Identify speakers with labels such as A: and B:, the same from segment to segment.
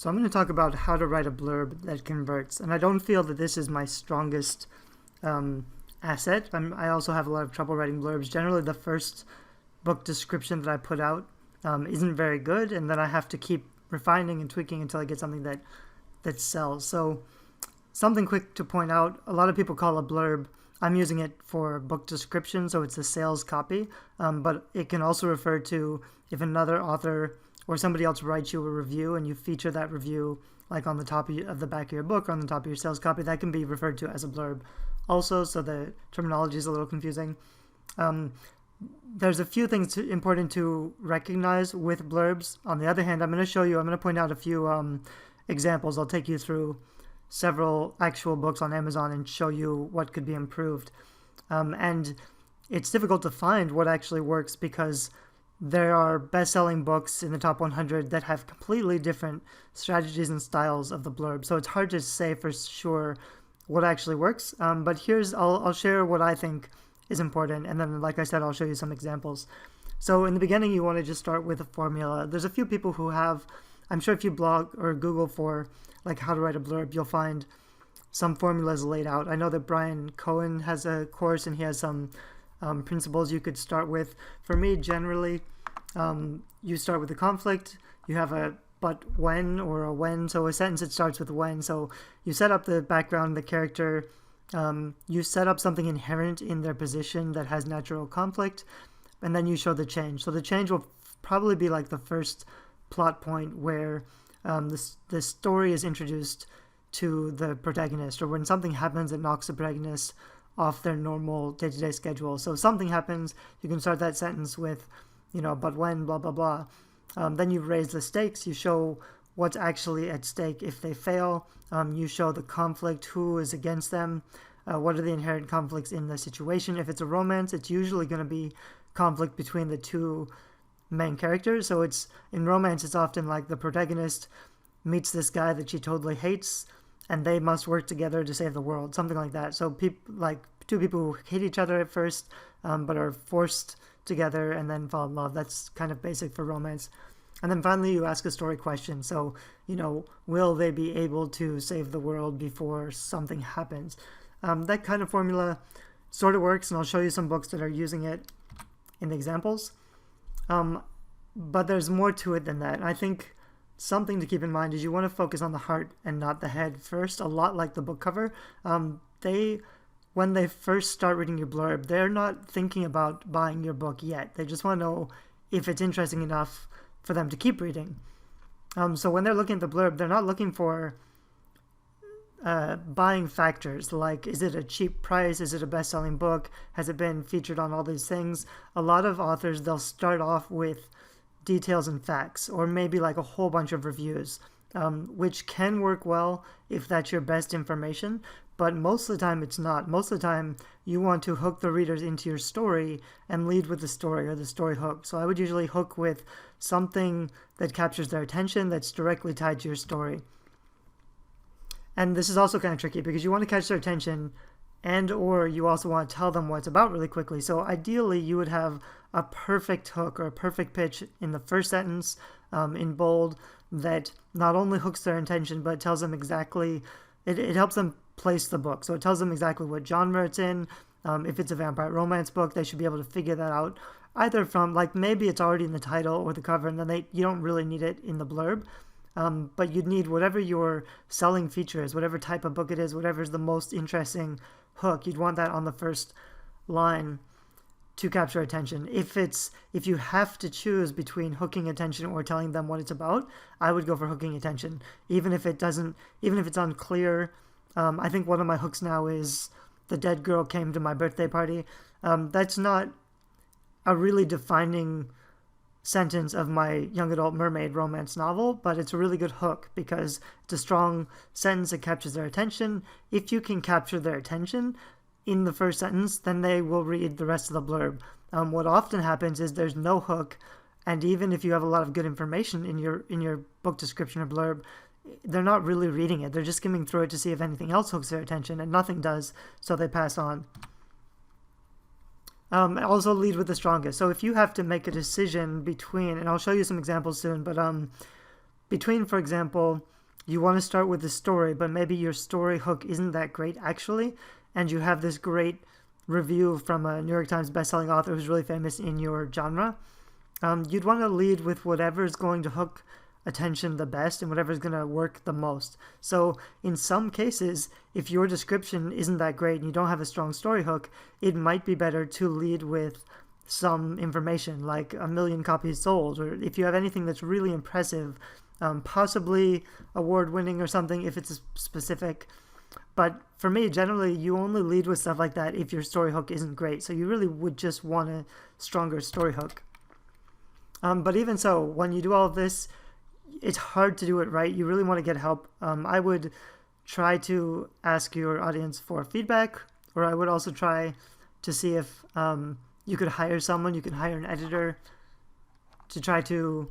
A: So I'm going to talk about how to write a blurb that converts, and I don't feel that this is my strongest asset. I also have a lot of trouble writing blurbs. Generally, the first book description that I put out isn't very good, and then I have to keep refining and tweaking until I get something that sells. So something quick to point out, a lot of people call a blurb, I'm using it for book description, so it's a sales copy, but it can also refer to if another author or somebody else writes you a review and you feature that review like on the top of the back of your book or on the top of your sales copy, that can be referred to as a blurb also, so the terminology is a little confusing. There's a few things important to recognize with blurbs. On the other hand, I'm going to point out a few examples. I'll take you through several actual books on Amazon and show you what could be improved. And it's difficult to find what actually works because there are best-selling books in the top 100 that have completely different strategies and styles of the blurb. So it's hard to say for sure what actually works. But I'll share what I think is important, and then, like I said, I'll show you some examples. So in the beginning, you want to just start with a formula. There's a few people who have, I'm sure if you blog or Google for like how to write a blurb, you'll find some formulas laid out. I know that Brian Cohen has a course and he has some principles you could start with. For me, generally, you start with the conflict. You have a but when or a when, so a sentence that starts with when. So you set up the background, the character, you set up something inherent in their position that has natural conflict, and then you show the change. So the change will probably be like the first plot point where the story is introduced to the protagonist, or when something happens that knocks the protagonist off their normal day-to-day schedule. So if something happens, you can start that sentence with, but when, blah, blah, blah. Then you raise the stakes. You show what's actually at stake if they fail. You show the conflict, who is against them, what are the inherent conflicts in the situation. If it's a romance, it's usually going to be conflict between the two main characters. So in romance, it's often like the protagonist meets this guy that she totally hates, and they must work together to save the world, something like that. So two people who hate each other at first, but are forced together and then fall in love. That's kind of basic for romance. And then finally, you ask a story question. So, will they be able to save the world before something happens? That kind of formula sort of works, and I'll show you some books that are using it in the examples. But there's more to it than that. And I think something to keep in mind is you want to focus on the heart and not the head first, a lot like the book cover. When they first start reading your blurb, they're not thinking about buying your book yet. They just want to know if it's interesting enough for them to keep reading. So when they're looking at the blurb, they're not looking for buying factors like, is it a cheap price? Is it a best-selling book? Has it been featured on all these things? A lot of authors, they'll start off with details and facts, or maybe like a whole bunch of reviews, which can work well if that's your best information, but most of the time it's not. Most of the time you want to hook the readers into your story and lead with the story or the story hook. So I would usually hook with something that captures their attention that's directly tied to your story. And this is also kind of tricky because you want to catch their attention or you also want to tell them what it's about really quickly. So ideally, you would have a perfect hook or a perfect pitch in the first sentence in bold that not only hooks their attention, but tells them exactly, it helps them place the book. So it tells them exactly what genre it's in. If it's a vampire romance book, they should be able to figure that out either from, like, maybe it's already in the title or the cover, and then you don't really need it in the blurb. But you'd need whatever your selling feature is, whatever type of book it is, whatever is the most interesting hook, you'd want that on the first line to capture attention. If you have to choose between hooking attention or telling them what it's about, I would go for hooking attention. Even if it's unclear. I think one of my hooks now is the dead girl came to my birthday party. That's not a really defining sentence of my young adult mermaid romance novel, but it's a really good hook because it's a strong sentence that captures their attention. If you can capture their attention in the first sentence, then they will read the rest of the blurb. What often happens is there's no hook, and even if you have a lot of good information in your book description or blurb, they're not really reading it. They're just skimming through it to see if anything else hooks their attention, and nothing does, so they pass on. Also lead with the strongest. So if you have to make a decision between, and I'll show you some examples soon, but between, for example, you want to start with the story, but maybe your story hook isn't that great actually, and you have this great review from a New York Times bestselling author who's really famous in your genre, you'd want to lead with whatever is going to hook attention the best and whatever is going to work the most. So in some cases, if your description isn't that great and you don't have a strong story hook, it might be better to lead with some information like 1 million copies sold, or if you have anything that's really impressive, possibly award-winning or something if it's specific. But for me, generally, you only lead with stuff like that if your story hook isn't great. So you really would just want a stronger story hook. But even so, when you do all of this, it's hard to do it right. You really want to get help. I would try to ask your audience for feedback, or I would also try to see if you could hire someone. You could hire an editor to try to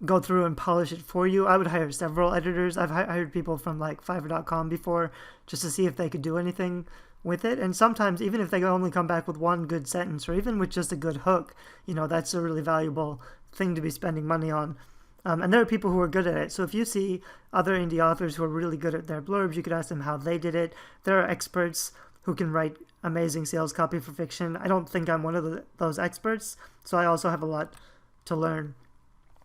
A: go through and polish it for you. I would hire several editors. I've hired people from like Fiverr.com before just to see if they could do anything with it. And sometimes even if they only come back with one good sentence or even with just a good hook, that's a really valuable thing to be spending money on. And there are people who are good at it. So if you see other indie authors who are really good at their blurbs, you could ask them how they did it. There are experts who can write amazing sales copy for fiction. I don't think I'm one of those experts, so I also have a lot to learn.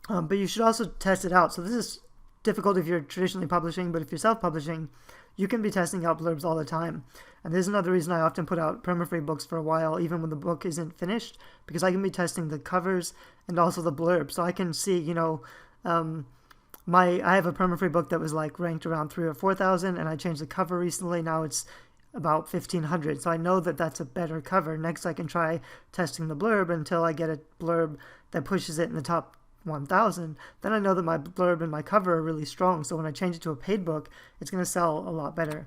A: But you should also test it out. So this is difficult if you're traditionally publishing, but if you're self-publishing, you can be testing out blurbs all the time. And this is another reason I often put out perma-free books for a while, even when the book isn't finished, because I can be testing the covers and also the blurb. So I can see, I have a perma-free book that was like ranked around 3,000 or 4,000, and I changed the cover recently. Now it's about 1,500. So I know that that's a better cover. Next, I can try testing the blurb until I get a blurb that pushes it in the top 1,000. Then I know that my blurb and my cover are really strong. So when I change it to a paid book, it's going to sell a lot better.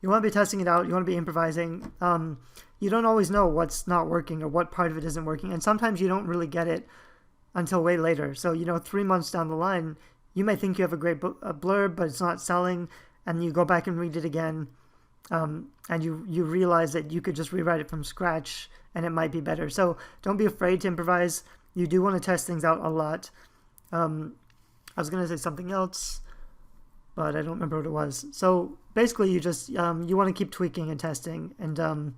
A: You want to be testing it out. You want to be improvising. You don't always know what's not working or what part of it isn't working. And sometimes you don't really get it until way later. So, 3 months down the line, you may think you have a great blurb, but it's not selling. And you go back and read it again. And you realize that you could just rewrite it from scratch and it might be better. So don't be afraid to improvise. You do want to test things out a lot. I was going to say something else, but I don't remember what it was. So basically, you just you want to keep tweaking and testing and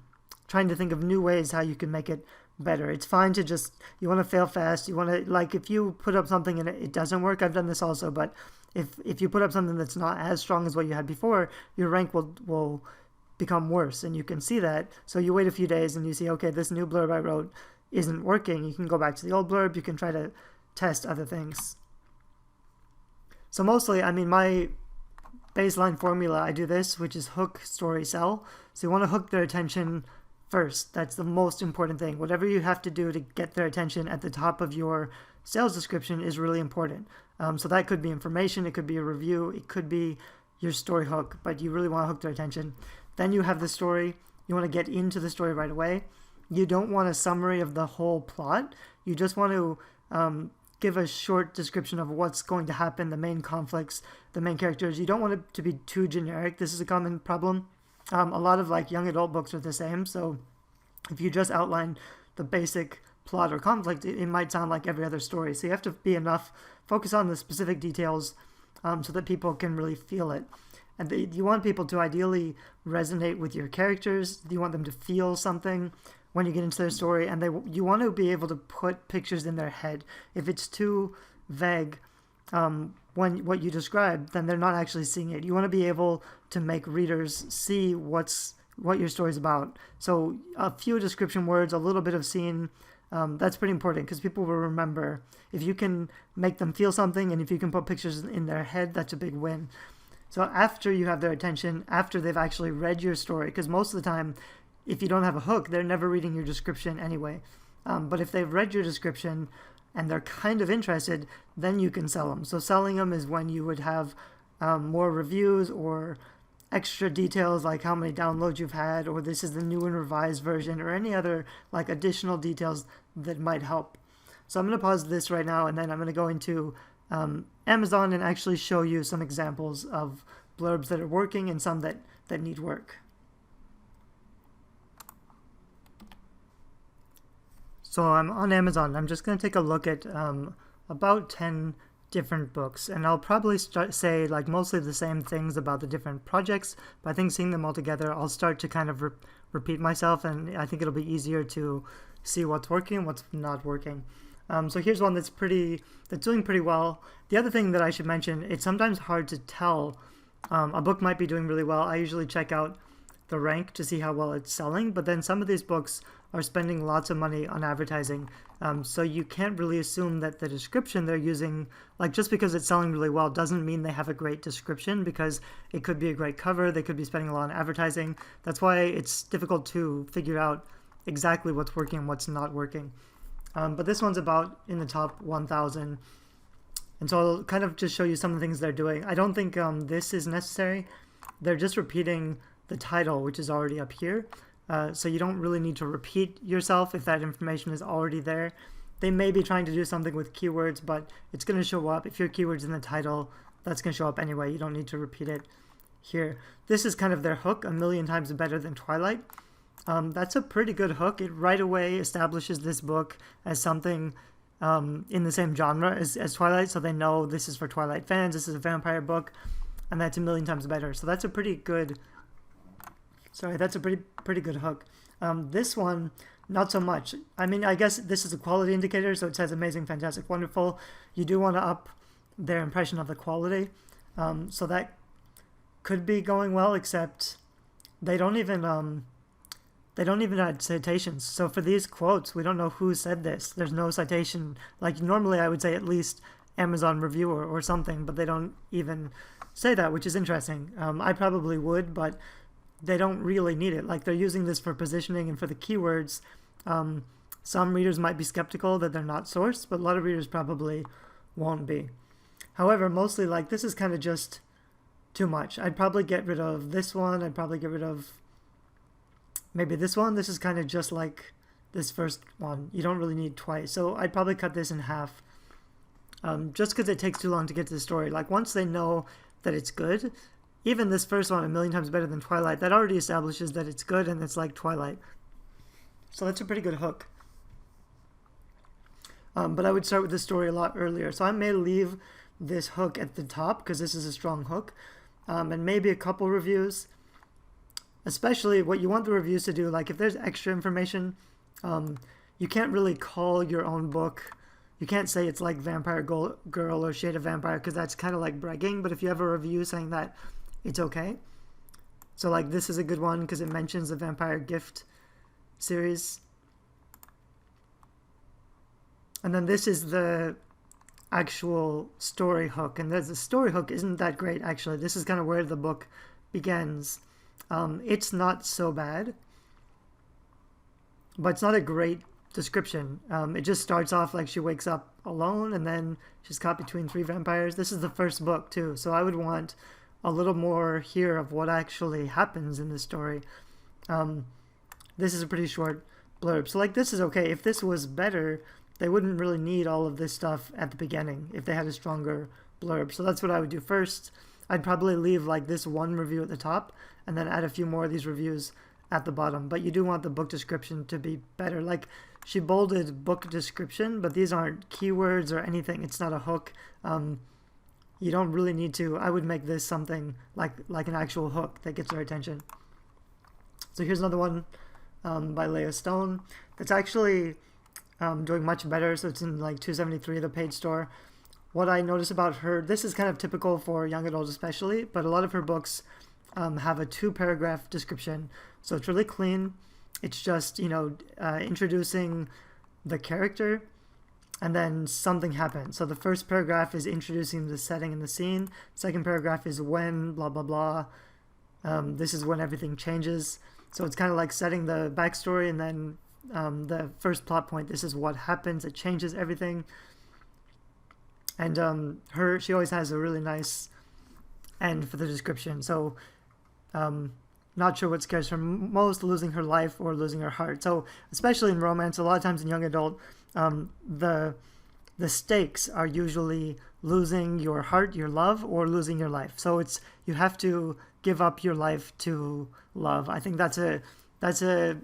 A: trying to think of new ways how you can make it better. It's fine to you want to fail fast. You want to, if you put up something and it doesn't work, I've done this also, but if you put up something that's not as strong as what you had before, your rank will become worse, and you can see that. So you wait a few days and you see, okay, this new blurb I wrote isn't working. You can go back to the old blurb. You can try to test other things. So mostly, my baseline formula, I do this, which is hook, story, sell. So you want to hook their attention first. That's the most important thing. Whatever you have to do to get their attention at the top of your sales description is really important. So that could be information, it could be a review, it could be your story hook, but you really want to hook their attention. Then you have the story. You want to get into the story right away. You don't want a summary of the whole plot. You just want to give a short description of what's going to happen, the main conflicts, the main characters. You don't want it to be too generic. This is a common problem. A lot of young adult books are the same. So if you just outline the basic plot or conflict, it might sound like every other story. So you have to focus on the specific details so that people can really feel it. And you want people to ideally resonate with your characters. You want them to feel something when you get into their story, and you want to be able to put pictures in their head. If it's too vague, when what you describe, then they're not actually seeing it. You want to be able to make readers see what your story's about. So a few description words, a little bit of scene, that's pretty important because people will remember. If you can make them feel something and if you can put pictures in their head, that's a big win. So after you have their attention, after they've actually read your story, because most of the time, if you don't have a hook, they're never reading your description anyway. But if they've read your description and they're kind of interested, then you can sell them. So selling them is when you would have more reviews or extra details like how many downloads you've had, or this is the new and revised version, or any other additional details that might help. So I'm going to pause this right now, and then I'm going to go into Amazon and actually show you some examples of blurbs that are working and some that need work. So I'm on Amazon. I'm just going to take a look at a about 10 different books, and I'll probably say like mostly the same things about the different projects, but I think seeing them all together, I'll start to kind of repeat myself, and I think it'll be easier to see what's working and what's not working. So here's one that's doing pretty well. The other thing that I should mention, it's sometimes hard to tell. A book might be doing really well. I usually check out the rank to see how well it's selling, but then some of these books are spending lots of money on advertising, so you can't really assume that the description they're using, like just because it's selling really well doesn't mean they have a great description, because it could be a great cover, they could be spending a lot on advertising. That's why it's difficult to figure out exactly what's working and what's not working. But this one's about in the top 1,000, and so I'll kind of just show you some of the things they're doing. I don't think this is necessary. They're just repeating the title, which is already up here. So you don't really need to repeat yourself if that information is already there. They may be trying to do something with keywords, but it's going to show up. If your keyword's in the title, that's going to show up anyway. You don't need to repeat it here. This is kind of their hook, 1,000,000 times better than Twilight. That's a pretty good hook. It right away establishes this book as something in the same genre as Twilight, so they know this is for Twilight fans, this is a vampire book, and that's 1,000,000 times better. So that's a pretty good... Sorry, that's a pretty good hook. This one, not so much. I mean, I guess this is a quality indicator, so it says amazing, fantastic, wonderful. You do want to up their impression of the quality. So that could be going well, except they don't even add citations. So for these quotes, we don't know who said this. There's no citation. Like normally I would say at least Amazon reviewer or something, but they don't even say that, which is interesting. I probably would, but they don't really need it. Like they're using this for positioning and for the keywords. Some readers might be skeptical that they're not sourced, but a lot of readers probably won't be. However, mostly like this is kind of just too much. I'd probably get rid of this one. I'd probably get rid of maybe this one. This is kind of just like this first one. You don't really need twice. So I'd probably cut this in half, just because it takes too long to get to the story. Like once they know that it's good, even this first one, 1,000,000 times better than Twilight, that already establishes that it's good and it's like Twilight. So that's a pretty good hook. But I would start with the story a lot earlier. So I may leave this hook at the top because this is a strong hook, and maybe a couple reviews. Especially what you want the reviews to do, like if there's extra information, you can't really call your own book. You can't say it's like Vampire Girl or Shade of Vampire, because that's kind of like bragging. But if you have a review saying that, it's okay. So like this is a good one because it mentions the Vampire Gift series. And then this is the actual story hook. And the story hook isn't that great, actually. This is kind of where the book begins. It's not so bad, but it's not a great description. It just starts off like she wakes up alone and then she's caught between 3 vampires. This is the first book too, so I would want a little more here of what actually happens in the story. This is a pretty short blurb, so like this is okay. If this was better, they wouldn't really need all of this stuff at the beginning if they had a stronger blurb. So that's what I would do first. I'd probably leave like this one review at the top and then add a few more of these reviews at the bottom. But you do want the book description to be better. Like she bolded book description, but these aren't keywords or anything. It's not a hook. You don't really need to. I would make this something like an actual hook that gets their attention. So here's another one by Leah Stone that's actually doing much better. So it's in like 273 of the page store. What I notice about her, this is kind of typical for young adults especially, but a lot of her books have a 2-paragraph description. So it's really clean. It's just, introducing the character and then something happens. So the first paragraph is introducing the setting and the scene. Second paragraph is when, blah, blah, blah. This is when everything changes. So it's kind of like setting the backstory and then the first plot point. This is what happens. It changes everything. And she always has a really nice end for the description. So not sure what scares her most, losing her life or losing her heart. So especially in romance, a lot of times in young adult, the stakes are usually losing your heart, your love, or losing your life. So you have to give up your life to love. I think that's a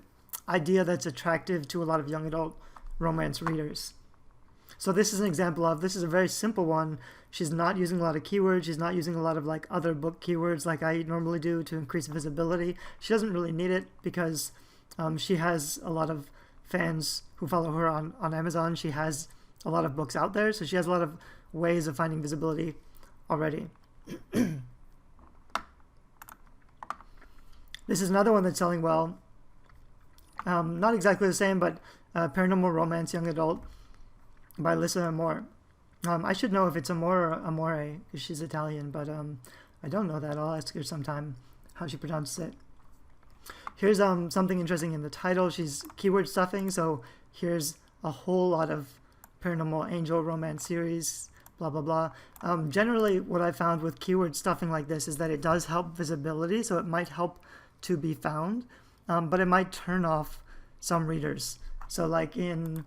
A: idea that's attractive to a lot of young adult romance readers. So this is an example of, this is a very simple one. She's not using a lot of keywords. She's not using a lot of like other book keywords like I normally do to increase visibility. She doesn't really need it because she has a lot of fans who follow her on Amazon. She has a lot of books out there, so she has a lot of ways of finding visibility already. This is another one that's selling well. Not exactly the same, but Paranormal Romance Young Adult by Alyssa Amore. I should know if it's Amore or Amore because she's Italian, but I don't know that. I'll ask her sometime how she pronounces it. Here's something interesting in the title. She's keyword stuffing, so here's a whole lot of paranormal angel romance series, blah, blah, blah. Generally, what I found with keyword stuffing like this is that it does help visibility, so it might help to be found, but it might turn off some readers. So like in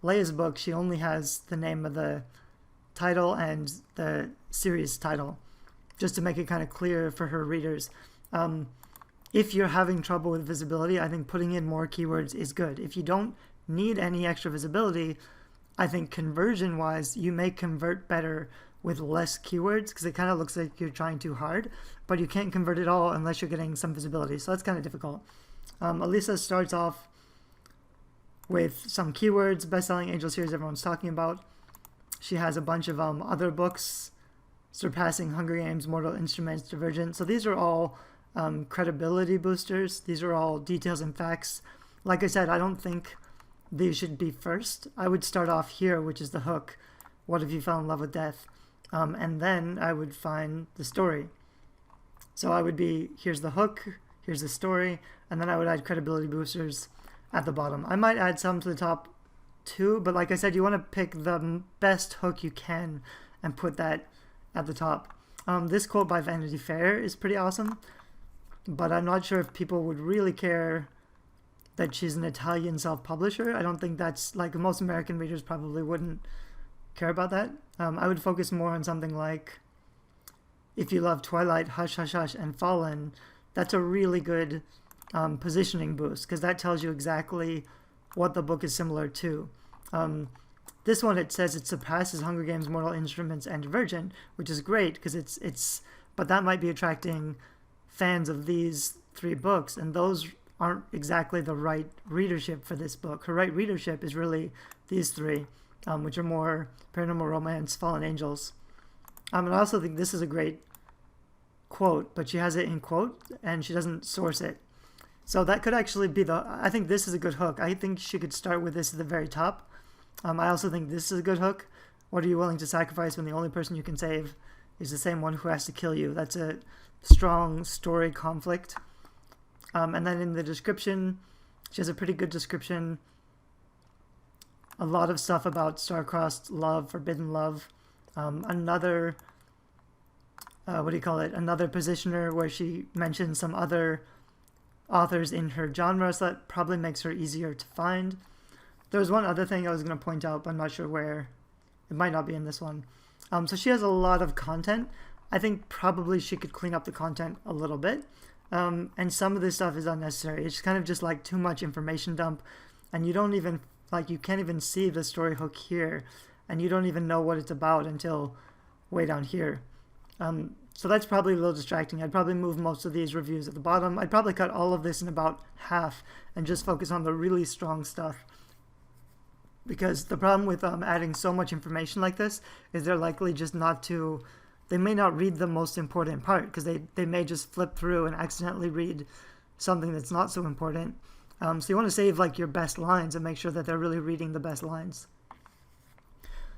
A: Leia's book, she only has the name of the title and the series title, just to make it kind of clear for her readers. If you're having trouble with visibility, I think putting in more keywords is good. If you don't need any extra visibility, I think conversion-wise, you may convert better with less keywords because it kind of looks like you're trying too hard, but you can't convert it all unless you're getting some visibility. So that's kind of difficult. Alyssa starts off with some keywords, best-selling angel series everyone's talking about. She has a bunch of other books, Surpassing Hunger Games, Mortal Instruments, Divergent. So these are all credibility boosters. These are all details and facts. Like I said, I don't think these should be first. I would start off here, which is the hook. What if you fell in love with death? And then I would find the story. So I would be, here's the hook, here's the story, and then I would add credibility boosters at the bottom. I might add some to the top too, but like I said, you want to pick the best hook you can and put that at the top. This quote by Vanity Fair is pretty awesome, but I'm not sure if people would really care that she's an Italian self-publisher. I don't think that's, like, most American readers probably wouldn't care about that. I would focus more on something like, if you love Twilight, Hush, Hush, Hush, and Fallen, that's a really good positioning boost because that tells you exactly what the book is similar to. This one, it says it surpasses Hunger Games, Mortal Instruments, and Divergent, which is great because it's but that might be attracting fans of these three books, and those aren't exactly the right readership for this book. Her right readership is really these three, which are more paranormal romance, fallen angels. And I also think this is a great quote, but she has it in quote and she doesn't source it. So that could actually be I think this is a good hook. I think she could start with this at the very top. I also think this is a good hook. What are you willing to sacrifice when the only person you can save is the same one who has to kill you? That's a strong story conflict. And then in the description, she has a pretty good description. A lot of stuff about star-crossed love, forbidden love. Another, another positioner where she mentions some other authors in her genre, so that probably makes her easier to find. There was one other thing I was going to point out, but I'm not sure where. It might not be in this one. So she has a lot of content. I think probably she could clean up the content a little bit. And some of this stuff is unnecessary. It's kind of just like too much information dump, and you don't even, like, you can't even see the story hook here, and you don't even know what it's about until way down here. So that's probably a little distracting. I'd probably move most of these reviews at the bottom. I'd probably cut all of this in about half and just focus on the really strong stuff. Because the problem with adding so much information like this is they're likely just not to, they may not read the most important part because they may just flip through and accidentally read something that's not so important. So you want to save like your best lines and make sure that they're really reading the best lines.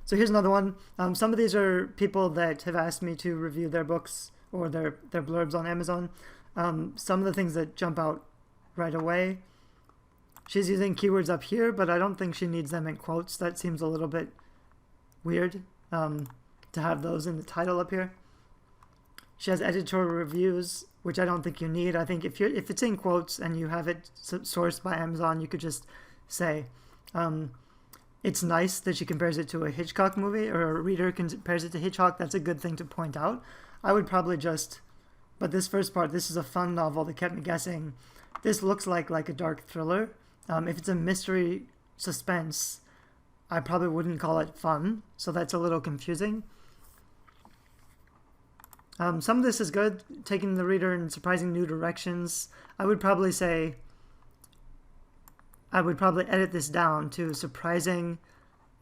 A: So here's another one. Some of these are people that have asked me to review their books or their blurbs on Amazon. Some of the things that jump out right away. She's using keywords up here, but I don't think she needs them in quotes. That seems a little bit weird to have those in the title up here. She has editorial reviews, which I don't think you need. I think if it's in quotes and you have it sourced by Amazon, you could just say, it's nice that she compares it to a Hitchcock movie, or a reader compares it to Hitchcock. That's a good thing to point out. I would probably just, but this first part, this is a fun novel that kept me guessing. This looks like a dark thriller. If it's a mystery suspense, I probably wouldn't call it fun, so that's a little confusing. Some of this is good, taking the reader in surprising new directions. I would probably edit this down to surprising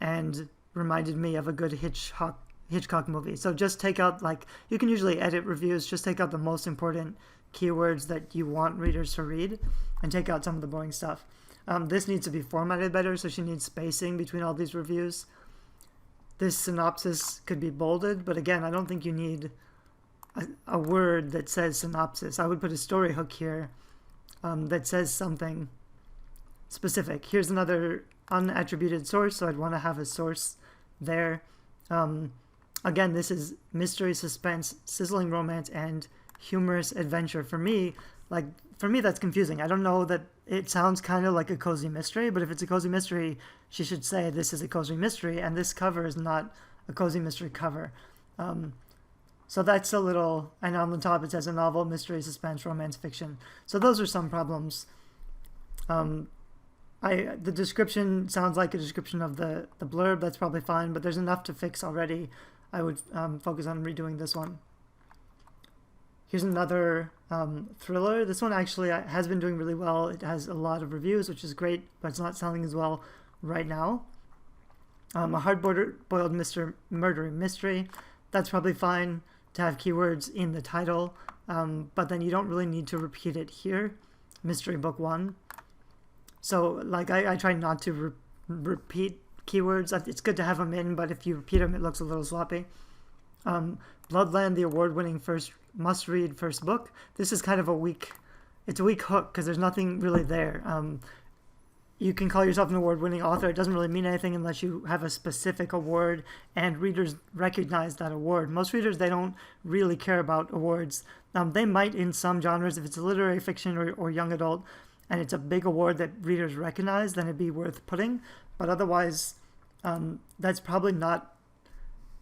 A: and reminded me of a good Hitchcock movie. So just take out, like, you can usually edit reviews, just take out the most important keywords that you want readers to read and take out some of the boring stuff. This needs to be formatted better, so she needs spacing between all these reviews. This synopsis could be bolded, but again, I don't think you need a word that says synopsis. I would put a story hook here that says something specific. Here's another unattributed source, so I'd want to have a source there. Again, this is mystery, suspense, sizzling romance, and humorous adventure. For me, that's confusing. I don't know, that it sounds kind of like a cozy mystery, but if it's a cozy mystery, she should say this is a cozy mystery, and this cover is not a cozy mystery cover. So that's a little, and on the top it says a novel, mystery, suspense, romance, fiction. So those are some problems. The description sounds like a description of the blurb. That's probably fine, but there's enough to fix already. I would focus on redoing this one. Here's another thriller. This one actually has been doing really well. It has a lot of reviews, which is great, but it's not selling as well right now. A hard-boiled murder mystery. That's probably fine to have keywords in the title, but then you don't really need to repeat it here. Mystery book 1. So like I try not to repeat keywords. It's good to have them in, but if you repeat them, it looks a little sloppy. Bloodland, the award-winning must-read first book. This is kind of a weak hook because there's nothing really there. You can call yourself an award-winning author. It doesn't really mean anything unless you have a specific award and readers recognize that award. Most readers, they don't really care about awards. They might in some genres. If it's a literary fiction or young adult and it's a big award that readers recognize, then it'd be worth putting. But otherwise, that's probably not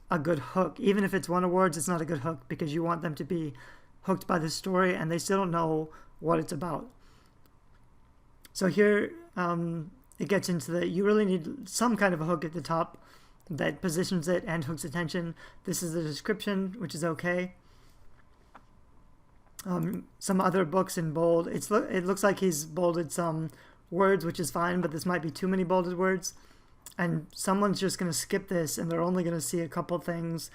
A: a good hook. Even if it's won awards, it's not a good hook because you want them to be hooked by the story and they still don't know what it's about. So here it gets into you really need some kind of a hook at the top that positions it and hooks attention. This is the description, which is okay. Some other books in bold. It looks like he's bolded some words, which is fine, but this might be too many bolded words. And someone's just going to skip this and they're only going to see a couple things.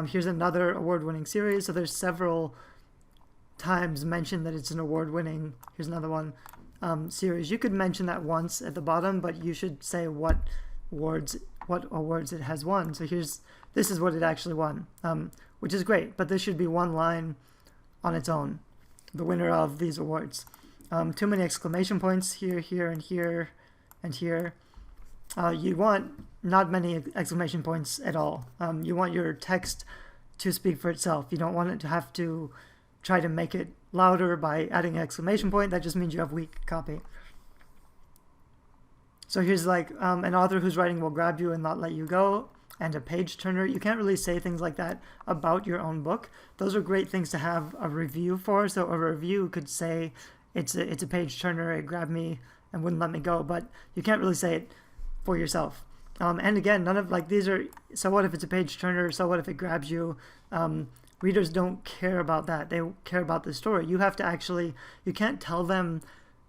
A: Here's another award-winning series. So there's several times mentioned that it's an award-winning. Here's another one. Series. You could mention that once at the bottom, but you should say what awards it has won. So this is what it actually won, which is great, but this should be one line on its own, the winner of these awards. Too many exclamation points here, here, and here, and here. You want not many exclamation points at all. You want your text to speak for itself. You don't want it to have to try to make it louder by adding an exclamation point. That just means you have weak copy. So here's like an author whose writing will grab you and not let you go, and a page turner. You can't really say things like that about your own book. Those are great things to have a review for. So a review could say it's a page turner, it grabbed me and wouldn't let me go, but you can't really say it for yourself. And again, none of these are, so what if it's a page turner, so what if it grabs you? Readers don't care about that. They care about the story. You have to you can't tell them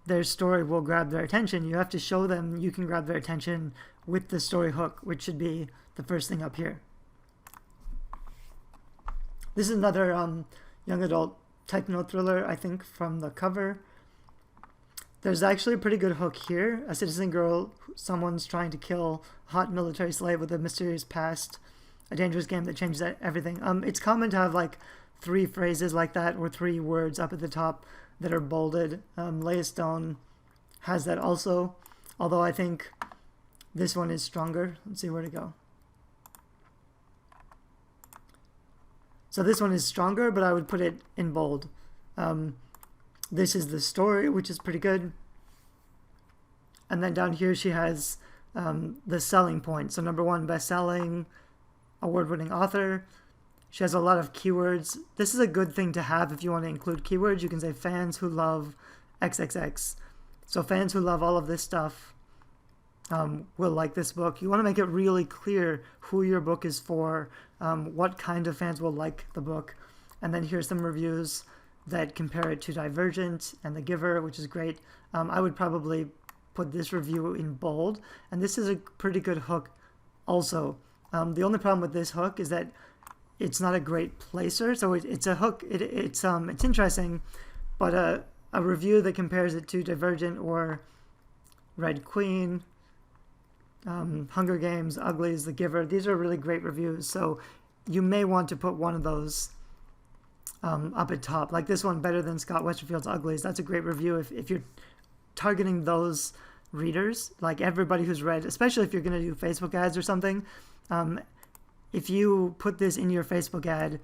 A: their story will grab their attention. You have to show them you can grab their attention with the story hook, which should be the first thing up here. This is another young adult techno thriller, I think, from the cover. There's actually a pretty good hook here. A citizen girl, someone's trying to kill a hot military slave with a mysterious past. A dangerous game that changes everything. It's common to have like 3 phrases like that or 3 words up at the top that are bolded. Leah Stone has that also, although I think this one is stronger. Let's see where to go. So this one is stronger, but I would put it in bold. This is the story, which is pretty good. And then down here she has the selling points. So number 1, best-selling, award-winning author. She has a lot of keywords. This is a good thing to have if you want to include keywords. You can say fans who love XXX. So fans who love all of this stuff will like this book. You want to make it really clear who your book is for, what kind of fans will like the book. And then here's some reviews that compare it to Divergent and The Giver, which is great. I would probably put this review in bold, and this is a pretty good hook also. The only problem with this hook is that it's not a great placer. So it's a hook. It's interesting, but a review that compares it to Divergent or Red Queen, Hunger Games, Uglies, The Giver, these are really great reviews. So you may want to put one of those up at top. Like this one, better than Scott Westerfeld's Uglies. That's a great review if you're targeting those readers, like everybody who's read, especially if you're going to do Facebook ads or something. If you put this in your Facebook ad,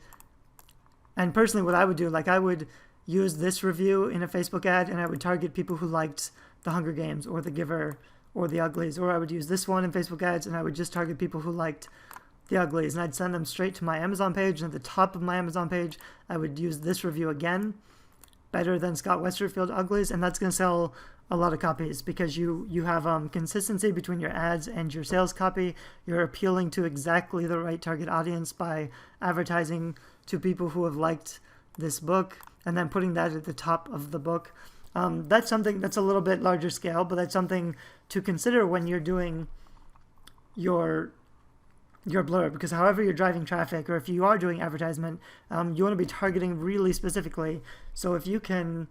A: and personally what I would do, like I would use this review in a Facebook ad and I would target people who liked The Hunger Games or The Giver or The Uglies, or I would use this one in Facebook ads and I would just target people who liked The Uglies, and I'd send them straight to my Amazon page, and at the top of my Amazon page I would use this review again, better than Scott Westerfeld Uglies, and that's going to sell a lot of copies because you have consistency between your ads and your sales copy. You're appealing to exactly the right target audience by advertising to people who have liked this book and then putting that at the top of the book. That's something that's a little bit larger scale, but that's something to consider when you're doing your blurb, because however you're driving traffic, or if you are doing advertisement, you want to be targeting really specifically. So if you can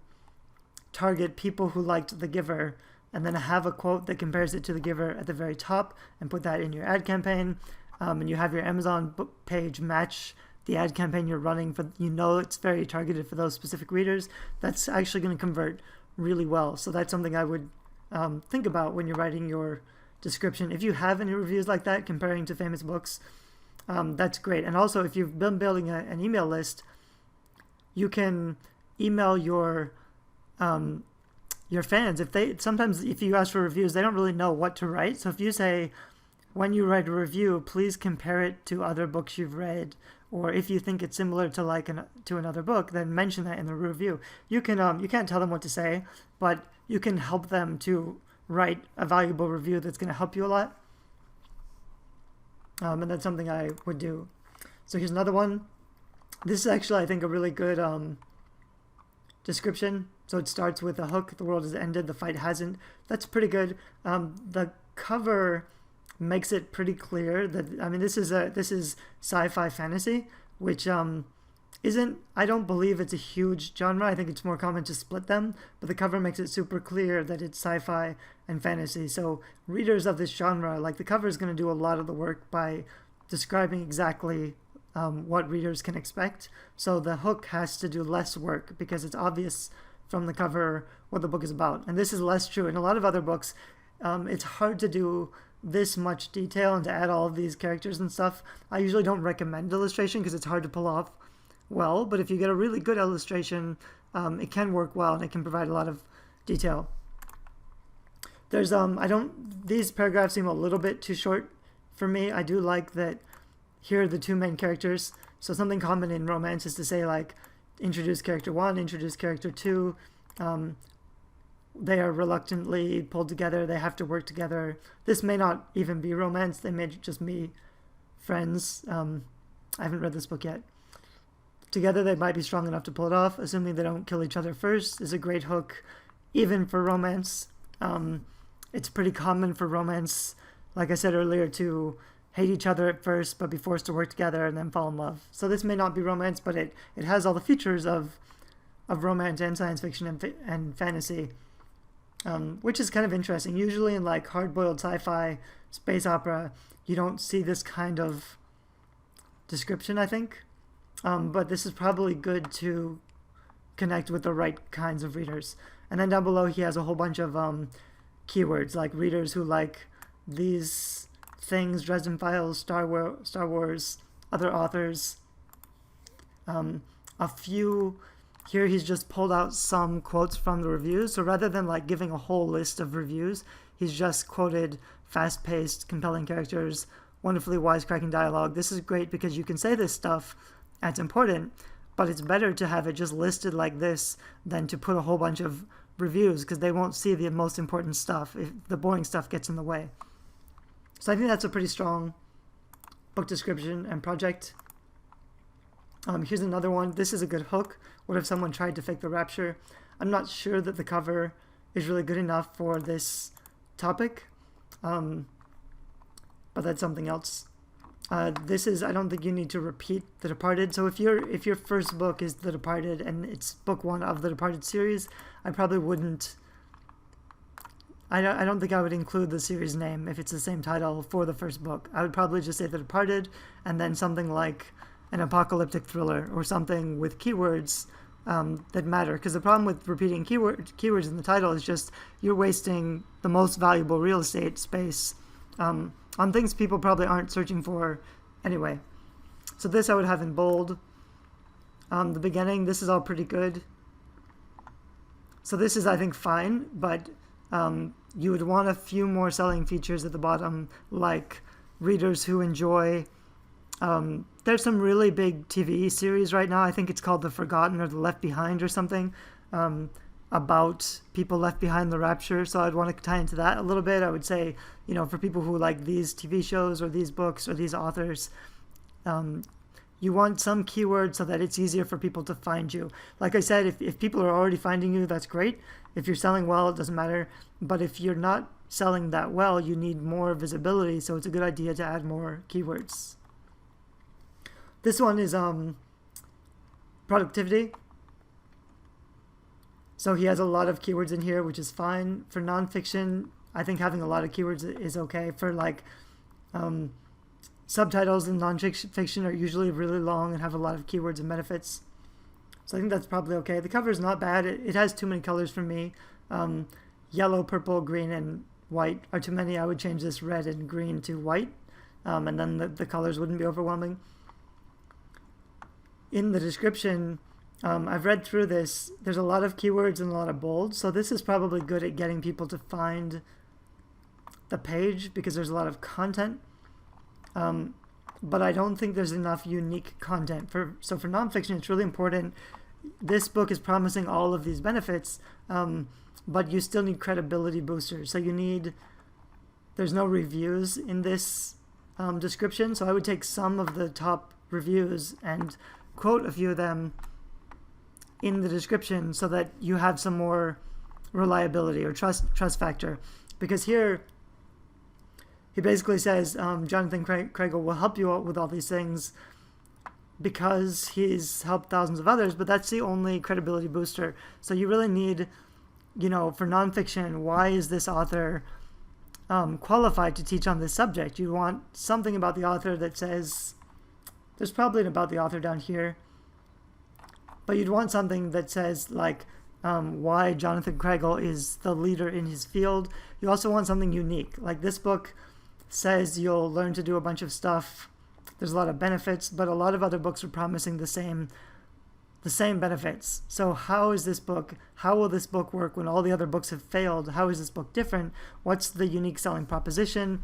A: target people who liked The Giver and then have a quote that compares it to The Giver at the very top and put that in your ad campaign, and you have your Amazon book page match the ad campaign you're running for, it's very targeted for those specific readers, that's actually going to convert really well. So that's something I would think about when you're writing your description. If you have any reviews like that comparing to famous books, that's great. And also, if you've been building an email list, you can email your fans. Sometimes if you ask for reviews, they don't really know what to write. So if you say, when you write a review, please compare it to other books you've read, or if you think it's similar to to another book, then mention that in the review. You can you can't tell them what to say, but you can help them to write a valuable review that's going to help you a lot. And that's something I would do. So here's another one. This is actually, I think, a really good description. So it starts with a hook: the world has ended, the fight hasn't. That's pretty good. The cover makes it pretty clear that, I mean, this is sci-fi fantasy, which I don't believe it's a huge genre. I think it's more common to split them, but the cover makes it super clear that it's sci-fi and fantasy. So readers of this genre, like, the cover is going to do a lot of the work by describing exactly what readers can expect. So the hook has to do less work because it's obvious from the cover what the book is about. And this is less true in a lot of other books. It's hard to do this much detail and to add all of these characters and stuff. I usually don't recommend illustration because it's hard to pull off well, but if you get a really good illustration, it can work well and it can provide a lot of detail. There's these paragraphs seem a little bit too short for me. I do like that here are the two main characters. So something common in romance is to say, like, introduce character 1, introduce character 2. They are reluctantly pulled together. They have to work together. This may not even be romance. They may just be friends. I haven't read this book yet. Together they might be strong enough to pull it off, assuming they don't kill each other first, is a great hook, even for romance. It's pretty common for romance, like I said earlier, to hate each other at first, but be forced to work together and then fall in love. So this may not be romance, but it has all the features of romance and science fiction and fantasy. Which is kind of interesting. Usually in, like, hard-boiled sci-fi, space opera, you don't see this kind of description, I think. But this is probably good to connect with the right kinds of readers. And then down below he has a whole bunch of keywords, like readers who like these things, Dresden Files, Star Wars, other authors. A few... Here he's just pulled out some quotes from the reviews. So rather than, like, giving a whole list of reviews, he's just quoted fast-paced, compelling characters, wonderfully wisecracking dialogue. This is great because you can say this stuff, and it's important, but it's better to have it just listed like this than to put a whole bunch of reviews because they won't see the most important stuff if the boring stuff gets in the way. So I think that's a pretty strong book description and project. Here's another one. This is a good hook. What if someone tried to fake the rapture? I'm not sure that the cover is really good enough for this topic, but that's something else. This is, I don't think you need to repeat The Departed. So if your first book is The Departed and it's book one of the Departed series, I probably wouldn't. I don't think I would include the series name if it's the same title for the first book. I would probably just say The Departed and then something like an apocalyptic thriller or something with keywords that matter. Because the problem with repeating keywords in the title is just you're wasting the most valuable real estate space on things people probably aren't searching for anyway. So this I would have in bold. The beginning, this is all pretty good. So this is, I think, fine, but you would want a few more selling features at the bottom, like readers who enjoy. There's some really big TV series right now. I think it's called The Forgotten or The Left Behind or something, about people left behind the rapture. So I'd want to tie into that a little bit. I would say, for people who like these TV shows or these books or these authors, you want some keywords so that it's easier for people to find you. Like I said, if people are already finding you, that's great. If you're selling well, it doesn't matter. But if you're not selling that well, you need more visibility. So it's a good idea to add more keywords. This one is productivity. So he has a lot of keywords in here, which is fine. For nonfiction, I think having a lot of keywords is okay. For like subtitles in nonfiction are usually really long and have a lot of keywords and benefits. So I think that's probably okay. The cover is not bad. It has too many colors for me. Yellow, purple, green, and white are too many. I would change this red and green to white, and then the colors wouldn't be overwhelming. In the description, I've read through this. There's a lot of keywords and a lot of bold. So this is probably good at getting people to find the page because there's a lot of content. But I don't think there's enough unique content. So for nonfiction, it's really important. This book is promising all of these benefits, but you still need credibility boosters. So there's no reviews in this description. So I would take some of the top reviews and quote a few of them in the description so that you have some more reliability or trust factor. Because here he basically says Jonathan Kregel will help you out with all these things because he's helped thousands of others, but that's the only credibility booster. So you really need, for nonfiction, why is this author qualified to teach on this subject? You want something about the author that says, there's probably an about the author down here, but you'd want something that says like why Jonathan Kregel is the leader in his field. You also want something unique. Like this book says you'll learn to do a bunch of stuff. There's a lot of benefits, but a lot of other books are promising the same benefits. So how will this book work when all the other books have failed? How is this book different? What's the unique selling proposition?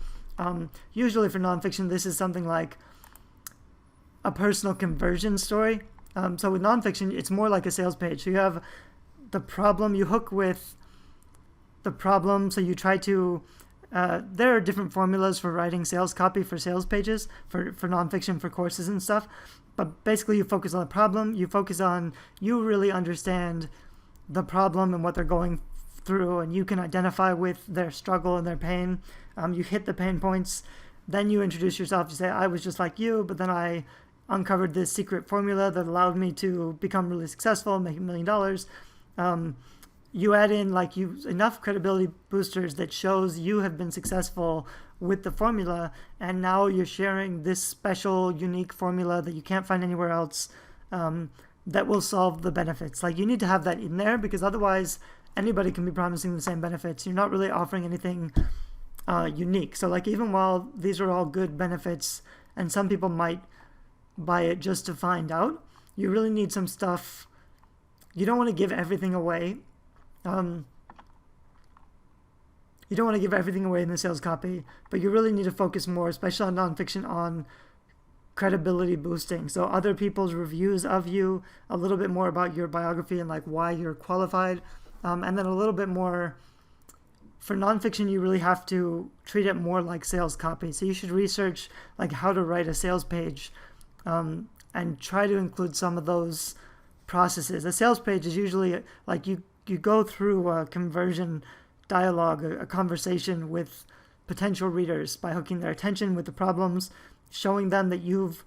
A: Usually for nonfiction, this is something like a personal conversion story. So with nonfiction, it's more like a sales page. So you have the problem, you hook with the problem. So you try to, there are different formulas for writing sales copy for sales pages, for nonfiction, for courses and stuff. But basically you focus on the problem. You really understand the problem and what they're going through, and you can identify with their struggle and their pain. You hit the pain points. Then you introduce yourself. You say, I was just like you, but then I uncovered this secret formula that allowed me to become really successful and make $1 million. You add in enough credibility boosters that shows you have been successful with the formula, and now you're sharing this special, unique formula that you can't find anywhere else that will solve the benefits. You need to have that in there because otherwise anybody can be promising the same benefits. You're not really offering anything unique. So even while these are all good benefits and some people might buy it just to find out, you really need some stuff. You don't want to give everything away. You don't want to give everything away in the sales copy, but you really need to focus more, especially on nonfiction, on credibility boosting. So other people's reviews of you, a little bit more about your biography and why you're qualified. and then a little bit more. For nonfiction, you really have to treat it more like sales copy. So you should research like how to write a sales page, and try to include some of those processes. A sales page is usually like you go through a conversion dialogue, a conversation with potential readers by hooking their attention with the problems, showing them that you've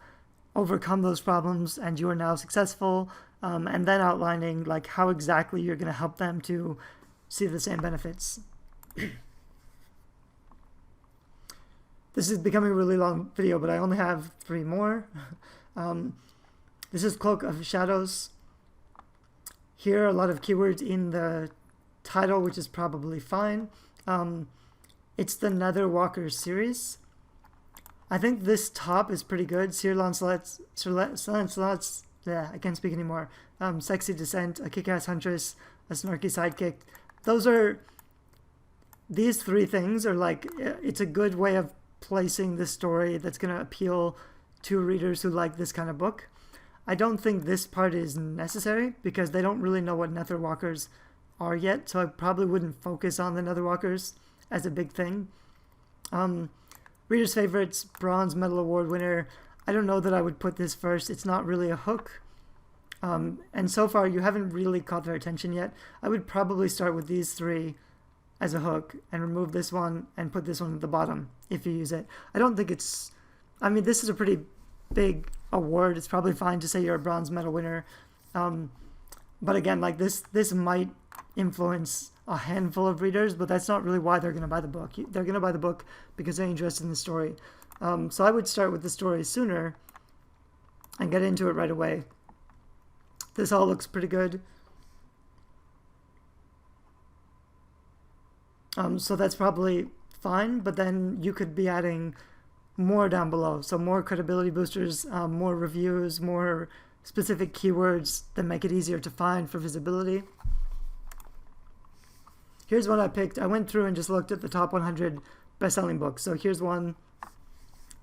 A: overcome those problems and you are now successful, and then outlining like how exactly you're going to help them to see the same benefits. This is becoming a really long video, but I only have 3 more. This is Cloak of Shadows. Here are a lot of keywords in the title, which is probably fine. It's the Netherwalker series. I think this top is pretty good. Sir Lancelot's, yeah, I can't speak anymore. Sexy Descent, a kick-ass huntress, a snarky sidekick. These 3 things are like, it's a good way of placing this story that's going to appeal to readers who like this kind of book. I don't think this part is necessary because they don't really know what Netherwalkers are yet, so I probably wouldn't focus on the Netherwalkers as a big thing. Reader's favorites, Bronze Medal Award winner. I don't know that I would put this first. It's not really a hook. And so far, you haven't really caught their attention yet. I would probably start with these 3 as a hook and remove this one and put this one at the bottom if you use it. I don't think it's, I mean, this is a pretty big award. It's probably fine to say you're a bronze medal winner. But again, like this might influence a handful of readers, but that's not really why they're going to buy the book. They're going to buy the book because they're interested in the story. So I would start with the story sooner and get into it right away. This all looks pretty good. So that's probably fine, but then you could be adding more down below. So more credibility boosters, more reviews, more specific keywords that make it easier to find for visibility. Here's one I picked. I went through and just looked at the top 100 best-selling books. So here's one.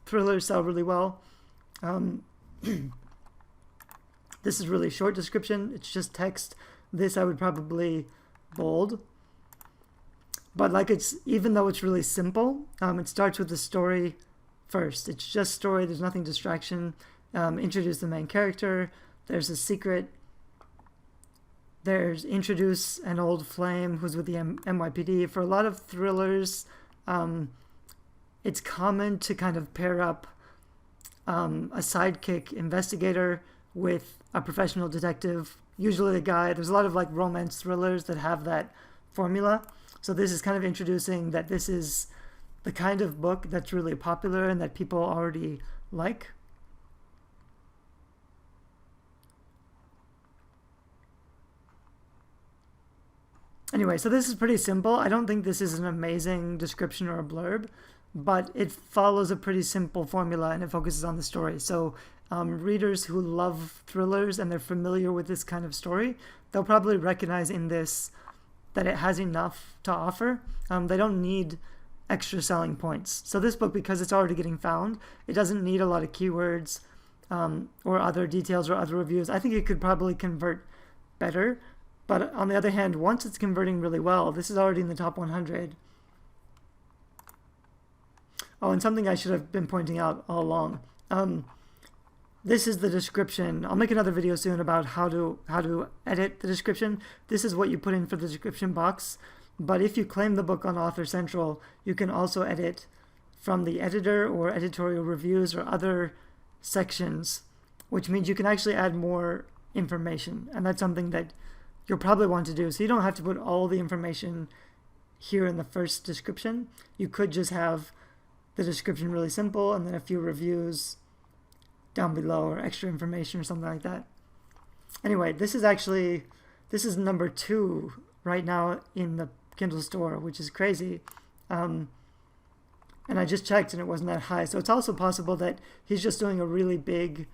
A: Thrillers sell really well. This is really short description. It's just text. This I would probably bold. But like even though it's really simple, it starts with the story first. It's just story. There's nothing distraction. Introduce the main character. There's a secret. There's introduce an old flame who's with the NYPD. For a lot of thrillers, it's common to kind of pair up a sidekick investigator with a professional detective, usually a guy. There's a lot of like romance thrillers that have that formula. So this is kind of introducing that this is the kind of book that's really popular and that people already like. Anyway, so this is pretty simple. I don't think this is an amazing description or a blurb, but it follows a pretty simple formula and it focuses on the story. So readers who love thrillers and they're familiar with this kind of story, they'll probably recognize in this that it has enough to offer. They don't need extra selling points. So this book, because it's already getting found, it doesn't need a lot of keywords or other details or other reviews. I think it could probably convert better. But on the other hand, once it's converting really well, this is already in the top 100. Oh, and something I should have been pointing out all along. This is the description. I'll make another video soon about how to edit the description. This is what you put in for the description box. But if you claim the book on Author Central, you can also edit from the editor or editorial reviews or other sections, which means you can actually add more information. And that's something that you'll probably want to do. So you don't have to put all the information here in the first description. You could just have the description really simple and then a few reviews down below or extra information or something like that. Anyway, this is number 2 right now in the Kindle store, which is crazy. And I just checked and it wasn't that high. So it's also possible that he's just doing a really big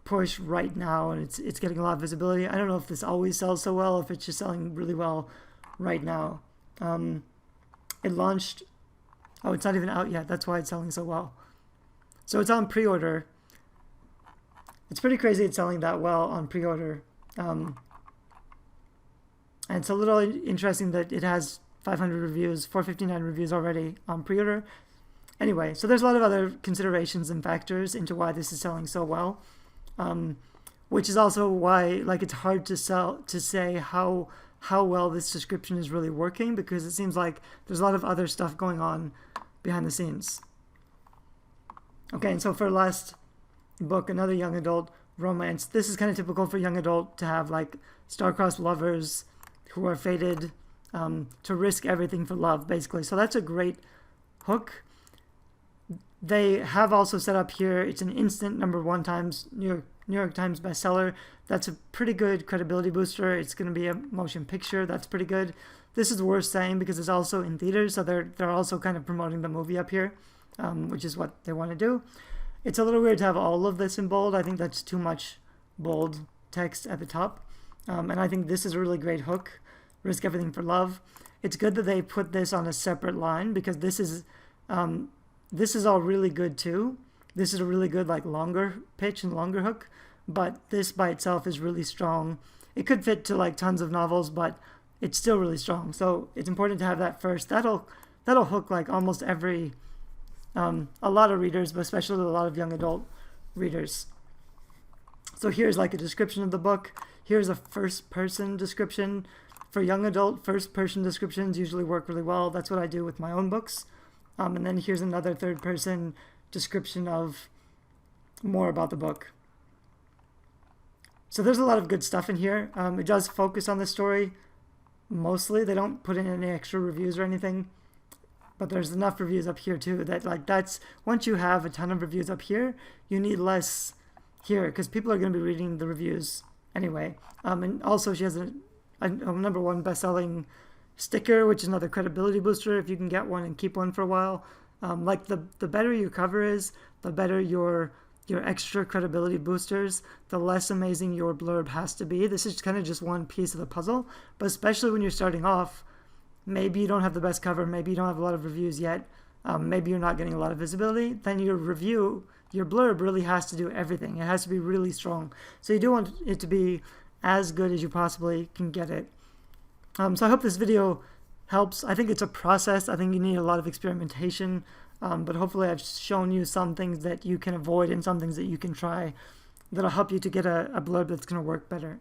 A: push right now and it's getting a lot of visibility. I don't know if this always sells so well, if it's just selling really well right now. It launched, oh, it's not even out yet. That's why it's selling so well. So it's on pre-order. It's pretty crazy it's selling that well on pre-order. And it's a little interesting that it has 500 reviews, 459 reviews already on pre-order. Anyway, so there's a lot of other considerations and factors into why this is selling so well, which is also why it's hard to say how well this description is really working, because it seems like there's a lot of other stuff going on behind the scenes. Okay, and so for last book, another young adult romance. This is kind of typical for young adult to have star-crossed lovers who are fated to risk everything for love, basically. So that's a great hook. They have also set up here, it's an instant #1 times New York Times bestseller. That's a pretty good credibility booster. It's going to be a motion picture. That's pretty good. This is worth saying because it's also in theaters, so they're also kind of promoting the movie up here, which is what they want to do. It's a little weird to have all of this in bold. I think that's too much bold text at the top. And I think this is a really great hook, risk everything for love. It's good that they put this on a separate line, because this is all really good too. This is a really good longer pitch and longer hook, but this by itself is really strong. It could fit to tons of novels, but it's still really strong. So it's important to have that first. That'll hook almost every a lot of readers, but especially a lot of young adult readers. So here's a description of the book. Here's a first-person description. For young adult, first-person descriptions usually work really well. That's what I do with my own books. And then here's another third-person description of more about the book. So there's a lot of good stuff in here. It does focus on the story mostly. They don't put in any extra reviews or anything, but there's enough reviews up here too that that's, once you have a ton of reviews up here, you need less here, because people are going to be reading the reviews anyway. And also she has a #1 best-selling sticker, which is another credibility booster if you can get one and keep one for a while. The better your cover is, the better your extra credibility boosters, the less amazing your blurb has to be. This is kind of just one piece of the puzzle, but especially when you're starting off, maybe you don't have the best cover, maybe you don't have a lot of reviews yet, maybe you're not getting a lot of visibility, then your blurb really has to do everything. It has to be really strong. So you do want it to be as good as you possibly can get it. So I hope this video helps. I think it's a process. I think you need a lot of experimentation, but hopefully I've shown you some things that you can avoid and some things that you can try that'll help you to get a blurb that's going to work better.